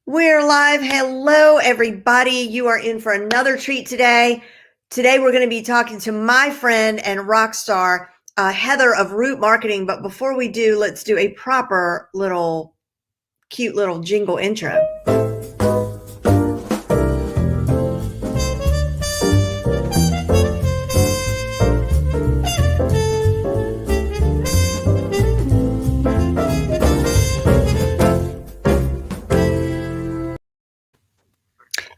We're live. Hello, everybody. You are in for another treat today. Today, we're going to be talking to my friend and rock star, Heather of Root Marketing. But before we do, let's do a proper little, cute little jingle intro.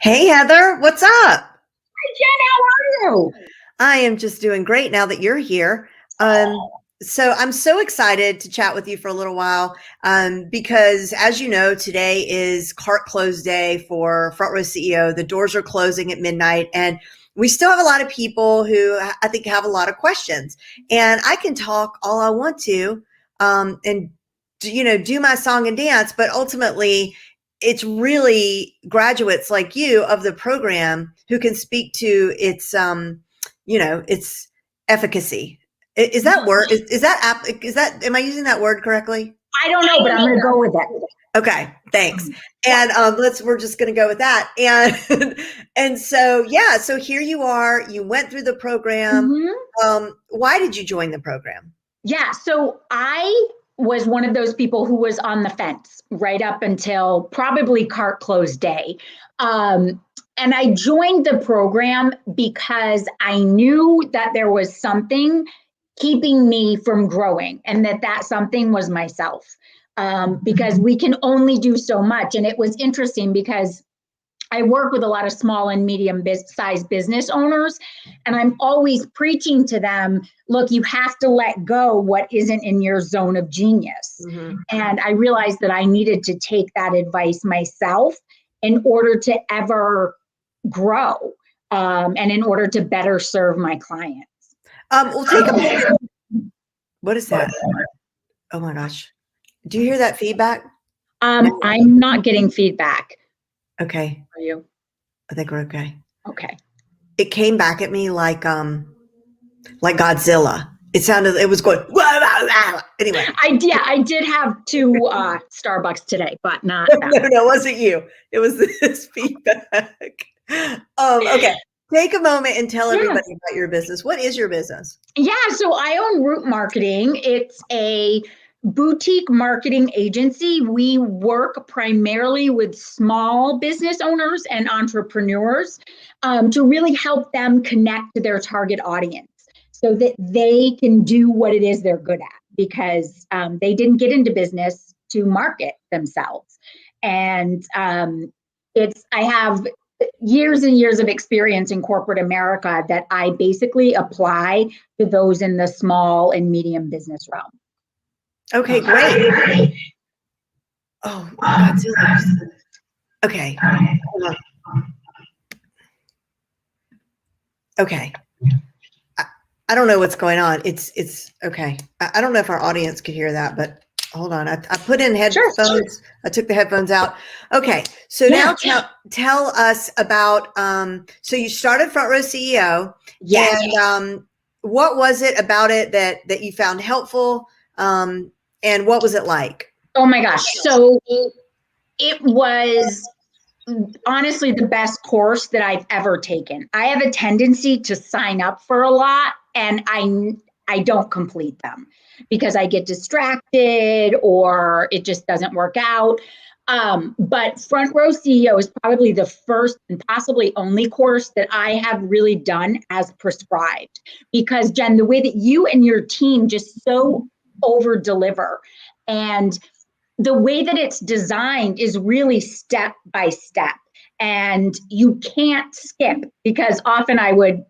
Hey, Heather, what's up? Hi, Jen, how are you? I am just doing great now that you're here. So I'm so excited to chat with you for a little while because, as you know, today is cart close day for Front Row CEO. The doors are closing at midnight, and we still have a lot of people who I think have a lot of questions. And I can talk all I want to, and do my song and dance, but ultimately, it's really graduates like you of the program who can speak to its efficacy. Is that word? Am I using that word correctly? I don't know, but I'm going to go with it. Okay, thanks. And we're just going to go with that. And so, yeah, so here you are, you went through the program. Why did you join the program? Yeah, so I was one of those people who was on the fence right up until probably cart close day. And I joined the program because I knew that there was something keeping me from growing, and that something was myself. Because we can only do so much. And it was interesting because I work with a lot of small and medium sized business owners, and I'm always preaching to them, look, you have to let go what isn't in your zone of genius. And I realized that I needed to take that advice myself in order to ever grow, and in order to better serve my clients. We'll take a minute. What is that? Oh my gosh. Do you hear that feedback? I'm not getting feedback. Okay. Are you? I think we're okay. Okay. It came back at me like Godzilla. It was going, wah, wah, wah. Anyway. I did have 2 Starbucks today, but not that. No, it wasn't you. It was this feedback. Okay. Take a moment and tell everybody about your business. What is your business? Yeah, so I own Root Marketing. It's a boutique marketing agency. We work primarily with small business owners and entrepreneurs to really help them connect to their target audience so that they can do what it is they're good at, because they didn't get into business to market themselves. And I have years and years of experience in corporate America that I basically apply to those in the small and medium business realm. Okay, great. Oh, Godzilla. Okay. Okay. I don't know what's going on. It's okay. I don't know if our audience could hear that, but hold on. I put in headphones. Sure. I took the headphones out. Okay. So now tell us about, so you started Front Row CEO. Yes. And what was it about it that you found helpful? And what was it like? Oh my gosh. So it was honestly the best course that I've ever taken. I have a tendency to sign up for a lot, and I don't complete them because I get distracted or it just doesn't work out. But Front Row CEO is probably the first and possibly only course that I have really done as prescribed, because Jen, the way that you and your team just so over deliver, and the way that it's designed is really step by step, and you can't skip, because often I would,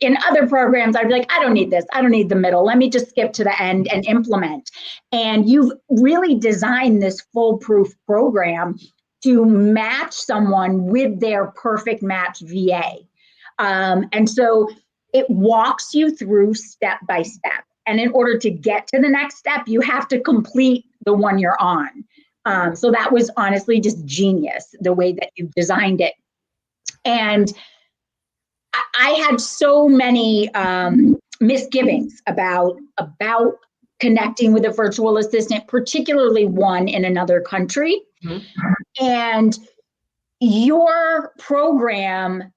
in other programs, I'd be like, I don't need this. I don't need the middle. Let me just skip to the end and implement. And you've really designed this foolproof program to match someone with their perfect match VA. And so it walks you through step by step. And in order to get to the next step, you have to complete the one you're on. So that was honestly just genius, the way that you designed it. And I had so many misgivings about connecting with a virtual assistant, particularly one in another country. And your program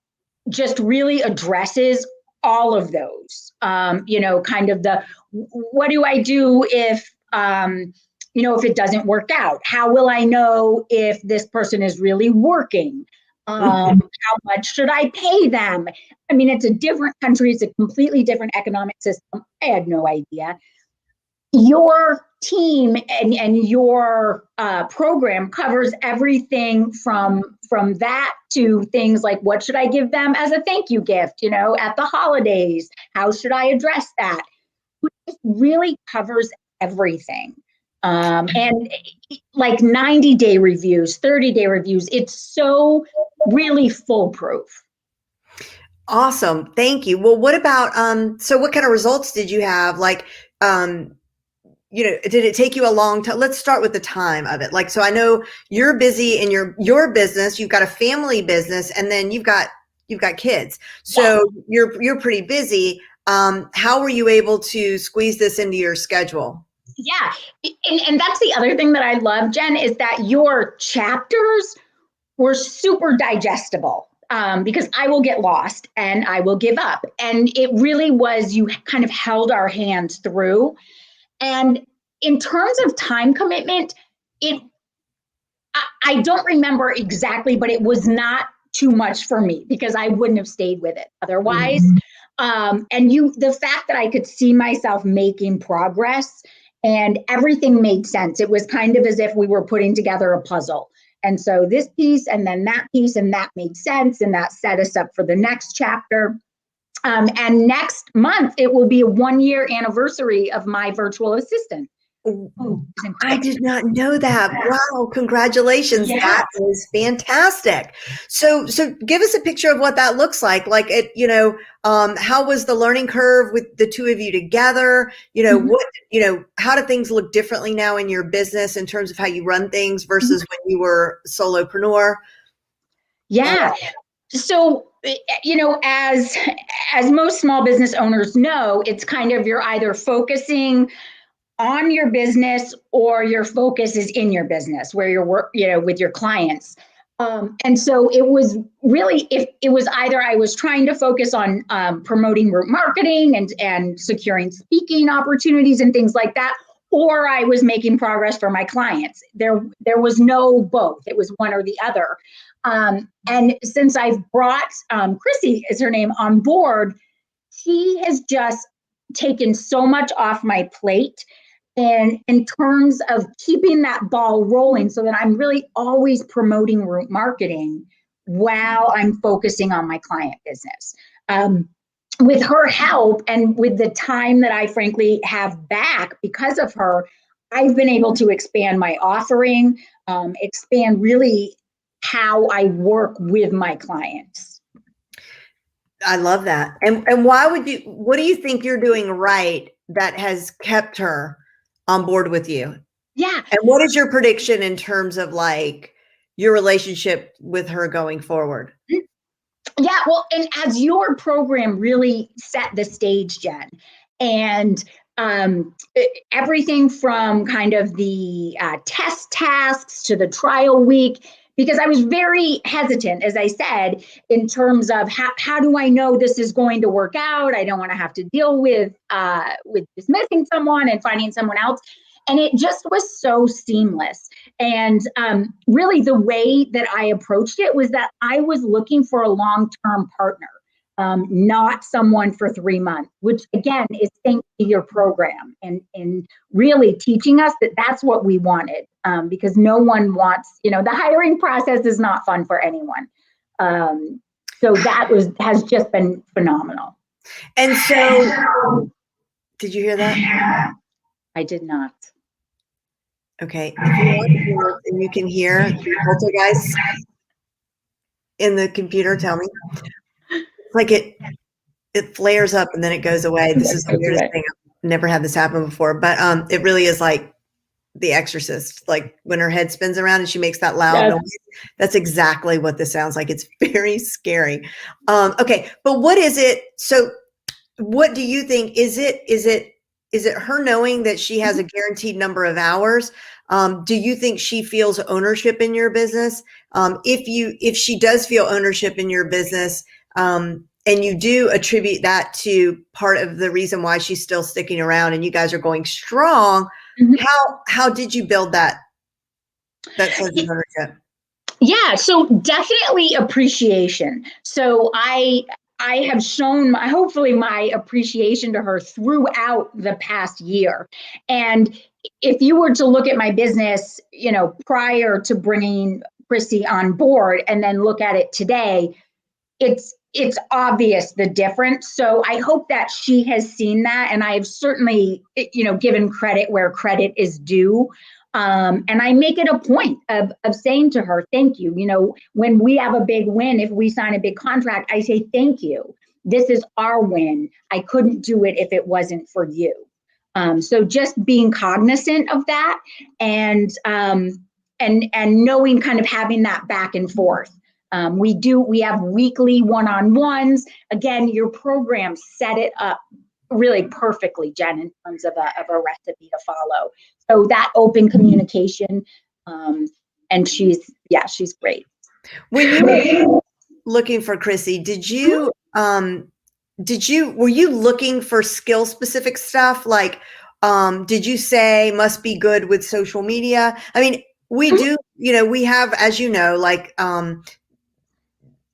just really addresses all of those. Kind of the, what do I do if, if it doesn't work out? How will I know if this person is really working? How much should I pay them? I mean, it's a different country. It's a completely different economic system. I had no idea. Your team and your program covers everything from that to things like, what should I give them as a thank you gift, at the holidays? How should I address that? It really covers everything. And like 90-day reviews, 30-day reviews, it's so really foolproof. Awesome. Thank you. Well, what about, so what kind of results did you have? Like, did it take you a long time? Let's start with the time of it. Like, so I know you're busy in your business, you've got a family business, and then you've got kids. So you're pretty busy. How were you able to squeeze this into your schedule? Yeah. And that's the other thing that I love, Jen, is that your chapters were super digestible. Because I will get lost and I will give up. And it really was, you kind of held our hands through. And in terms of time commitment, I don't remember exactly, but it was not too much for me because I wouldn't have stayed with it otherwise. And the fact that I could see myself making progress and everything made sense. It was kind of as if we were putting together a puzzle. And so this piece and then that piece, and that made sense, and that set us up for the next chapter. And next month, it will be a 1-year anniversary of my virtual assistant. I did not know that. Wow, congratulations. Yeah. That is fantastic. So give us a picture of what that looks like. Like it, how was the learning curve with the two of you together? How do things look differently now in your business in terms of how you run things versus when you were solopreneur? Yeah. So, as most small business owners know, it's kind of, you're either focusing on your business or your focus is in your business where you're with your clients. And so it was really, if it was either I was trying to focus on promoting route marketing and securing speaking opportunities and things like that, or I was making progress for my clients. There was no both. It was one or the other. And since I've brought Chrissy, is her name, on board, she has just taken so much off my plate. And in terms of keeping that ball rolling so that I'm really always promoting route marketing while I'm focusing on my client business. With her help and with the time that I frankly have back because of her, I've been able to expand my offering, expand really how I work with my clients. I love that. And what do you think you're doing right that has kept her on board with you? Yeah. And what is your prediction in terms of like your relationship with her going forward? Yeah, well, and as your program really set the stage, Jen, and everything from kind of the test tasks to the trial week, because I was very hesitant, as I said, in terms of how do I know this is going to work out? I don't want to have to deal with dismissing someone and finding someone else. And it just was so seamless. And really the way that I approached it was that I was looking for a long-term partner, not someone for 3 months, which again is thanks to your program and really teaching us that that's what we wanted, because no one wants, the hiring process is not fun for anyone. So that has just been phenomenal. And so, did you hear that? I did not. Okay, if you want to hear and you can hear the poltergeist in the computer, tell me. It's like it flares up and then it goes away. This is the weirdest thing. I've never had this happen before, but it really is like The Exorcist, like when her head spins around and she makes that loud noise. That's exactly what this sounds like. It's very scary. Okay, but what is it? So what do you think? Is it her knowing that she has a guaranteed number of hours? Do you think she feels ownership in your business? If she does feel ownership in your business, and you do attribute that to part of the reason why she's still sticking around and you guys are going strong, how did you build that sense of ownership? Yeah, so definitely appreciation. So I have shown hopefully my appreciation to her throughout the past year. And if you were to look at my business, prior to bringing Chrissy on board and then look at it today, it's obvious the difference. So I hope that she has seen that, and I've certainly given credit where credit is due. And I make it a point of saying to her, thank you. When we have a big win, if we sign a big contract, I say, thank you. This is our win. I couldn't do it if it wasn't for you. So just being cognizant of that, and knowing, kind of having that back and forth. We have weekly one-on-ones. Again, your program set it up really perfectly, Jen, in terms of a recipe to follow. So that open communication, and she's great. When you were looking for Chrissy, were you looking for skill specific stuff? Like, did you say must be good with social media? I mean, we do, we have, as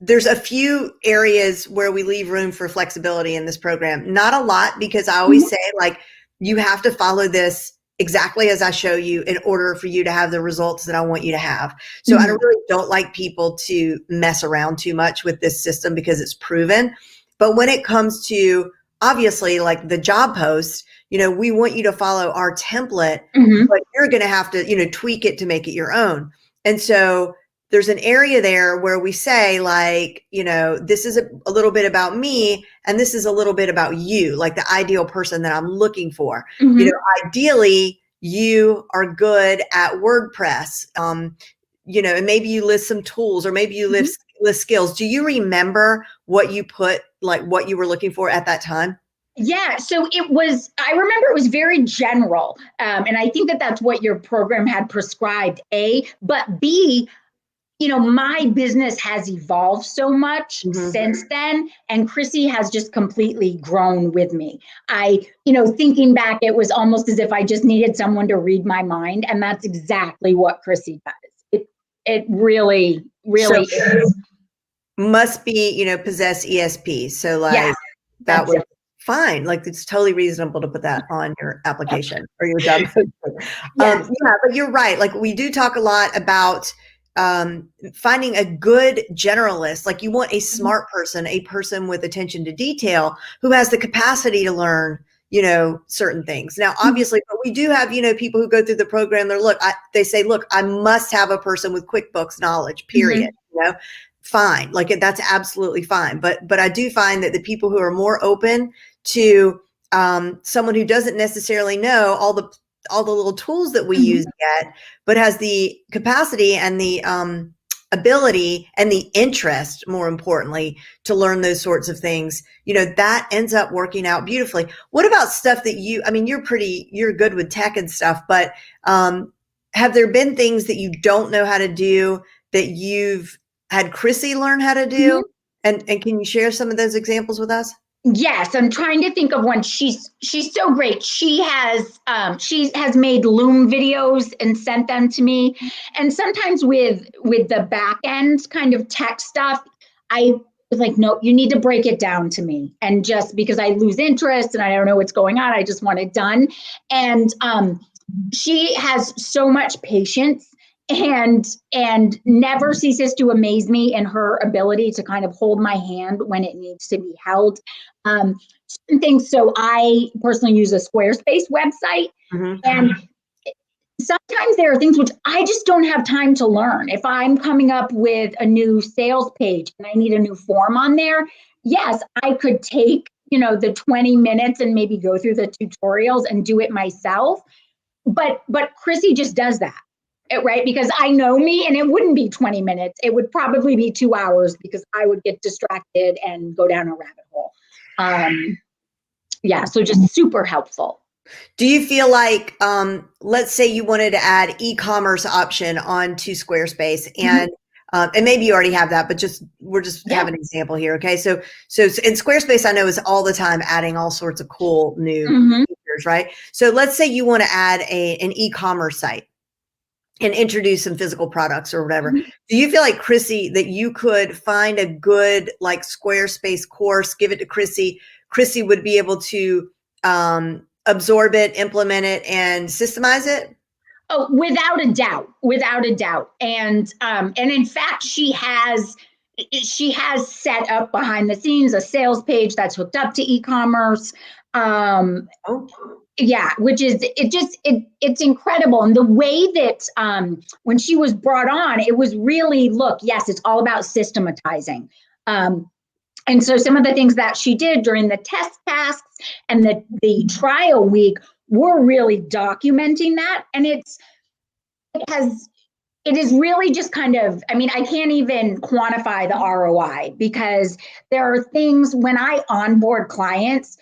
there's a few areas where we leave room for flexibility in this program. Not a lot, because I always say, like, you have to follow this exactly as I show you in order for you to have the results that I want you to have. So I really don't like people to mess around too much with this system because it's proven. But when it comes to, obviously, like the job post, we want you to follow our template, but you're going to have to, tweak it to make it your own. And so there's an area there where we say, like, this is a little bit about me, and this is a little bit about you, like the ideal person that I'm looking for. Ideally, you are good at WordPress, and maybe you list some tools, or maybe you list skills. Do you remember what you put, like what you were looking for at that time? Yeah, so I remember it was very general. And I think that's what your program had prescribed, A, but B, my business has evolved so much since then, and Chrissy has just completely grown with me. Thinking back, it was almost as if I just needed someone to read my mind, and that's exactly what Chrissy does. It really, really is. Must be, possess ESP. So like that was fine. Like, it's totally reasonable to put that on your application or your job. Yeah, but you're right. Like, we do talk a lot about finding a good generalist. Like, you want a smart person, a person with attention to detail who has the capacity to learn, certain things. Now, obviously, but we do have, people who go through the program. They say, look, I must have a person with QuickBooks knowledge, period. Fine. Like, that's absolutely fine. But I do find that the people who are more open to someone who doesn't necessarily know all the little tools that we use yet, but has the capacity and the ability and the interest, more importantly, to learn those sorts of things, that ends up working out beautifully. What about stuff that you're good with tech and stuff, but have there been things that you don't know how to do that you've had Chrissy learn how to do? And can you share some of those examples with us? Yes, I'm trying to think of one. She's so great. She has made Loom videos and sent them to me. And sometimes with the back end kind of tech stuff, I was like, no, you need to break it down to me. And just because I lose interest and I don't know what's going on, I just want it done. And she has so much patience and never ceases to amaze me in her ability to kind of hold my hand when it needs to be held. Certain things. So I personally use a Squarespace website, and sometimes there are things which I just don't have time to learn. If I'm coming up with a new sales page and I need a new form on there, yes, I could take, the 20 minutes and maybe go through the tutorials and do it myself. But Chrissy just does that. Right? Because I know me, and it wouldn't be 20 minutes. It would probably be 2 hours because I would get distracted and go down a rabbit hole. So just super helpful. Do you feel like, let's say you wanted to add e-commerce option onto Squarespace, and maybe you already have that, but we're just having an example here. Okay. So in Squarespace, I know is all the time adding all sorts of cool new features, right? So let's say you want to add an e-commerce site and introduce some physical products or whatever. Do you feel like, Chrissy, that you could find a good like Squarespace course, give it to Chrissy? Chrissy would be able to absorb it, implement it, and systemize it? Oh, without a doubt, without a doubt. And in fact, she has set up behind the scenes a sales page that's hooked up to e-commerce. Yeah, which is it's incredible. And the way that when she was brought on, it was really, look, yes, it's all about systematizing. And so some of the things that she did during the test tasks and the trial week were really documenting that. And it is really just kind of, I mean, I can't even quantify the ROI, because there are things when I onboard clients,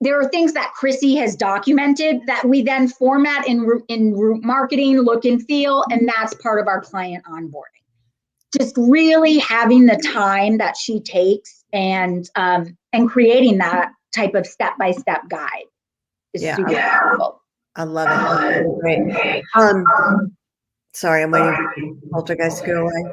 there are things that Chrissy has documented that we then format in route marketing, look and feel, and that's part of our client onboarding. Just really having the time that she takes and creating that type of step-by-step guide is super powerful. I love it. Great. Sorry, I'm waiting for Poltergeist to go away.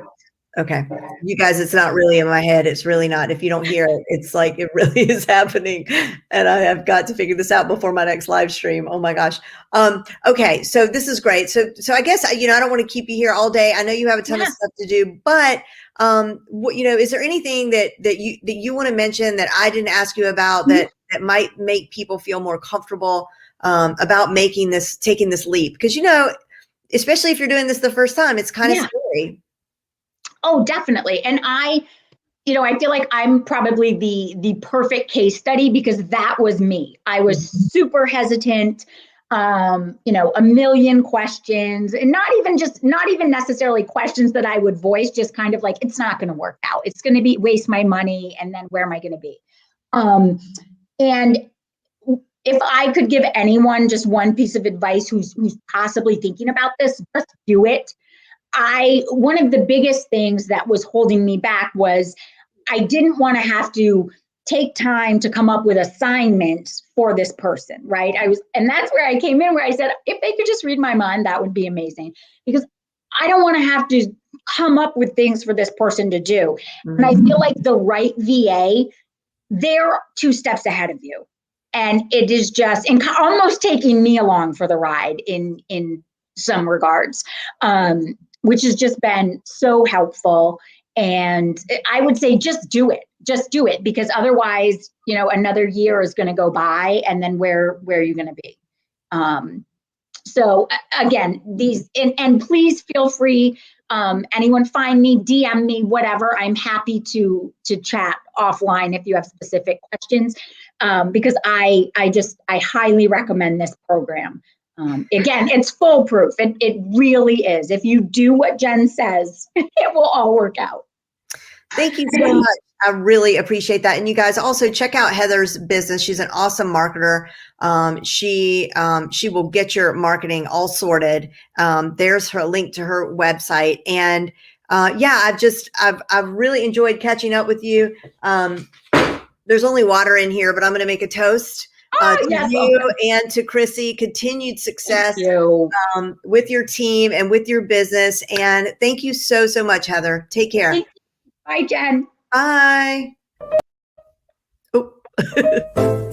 Okay. You guys, it's not really in my head. It's really not. If you don't hear it, it's like it really is happening. And I have got to figure this out before my next live stream. Oh my gosh. Okay. So this is great. So I guess, I don't want to keep you here all day. I know you have a ton of stuff to do, but is there anything that you want to mention that I didn't ask you about that might make people feel more comfortable about taking this leap? Because, especially if you're doing this the first time, it's kind of scary. Oh, definitely. And I feel like I'm probably the perfect case study, because that was me. I was super hesitant, a million questions, and not even necessarily questions that I would voice, just kind of like, it's not going to work out. It's going to waste my money. And then where am I going to be? And if I could give anyone just one piece of advice who's possibly thinking about this, just do it. One of the biggest things that was holding me back was I didn't want to have to take time to come up with assignments for this person, right? And that's where I came in, where I said, if they could just read my mind, that would be amazing, because I don't want to have to come up with things for this person to do. And I feel like the right VA, they're 2 steps ahead of you. And it is just almost taking me along for the ride in some regards, which has just been so helpful. And I would say just do it, because otherwise, another year is going to go by, and then where are you going to be? So again, and please feel free, anyone find me, DM me, whatever. I'm happy to chat offline if you have specific questions, because I highly recommend this program. Again, it's foolproof. It really is. If you do what Jen says, it will all work out. Thank you so much. I really appreciate that. And you guys also check out Heather's business. She's an awesome marketer. She will get your marketing all sorted. There's her link to her website. And I've really enjoyed catching up with you. There's only water in here, but I'm going to make a toast. To you and to Chrissy, continued success with your team and with your business. And thank you so much, Heather. Take care. Bye, Jen. Bye. Oh.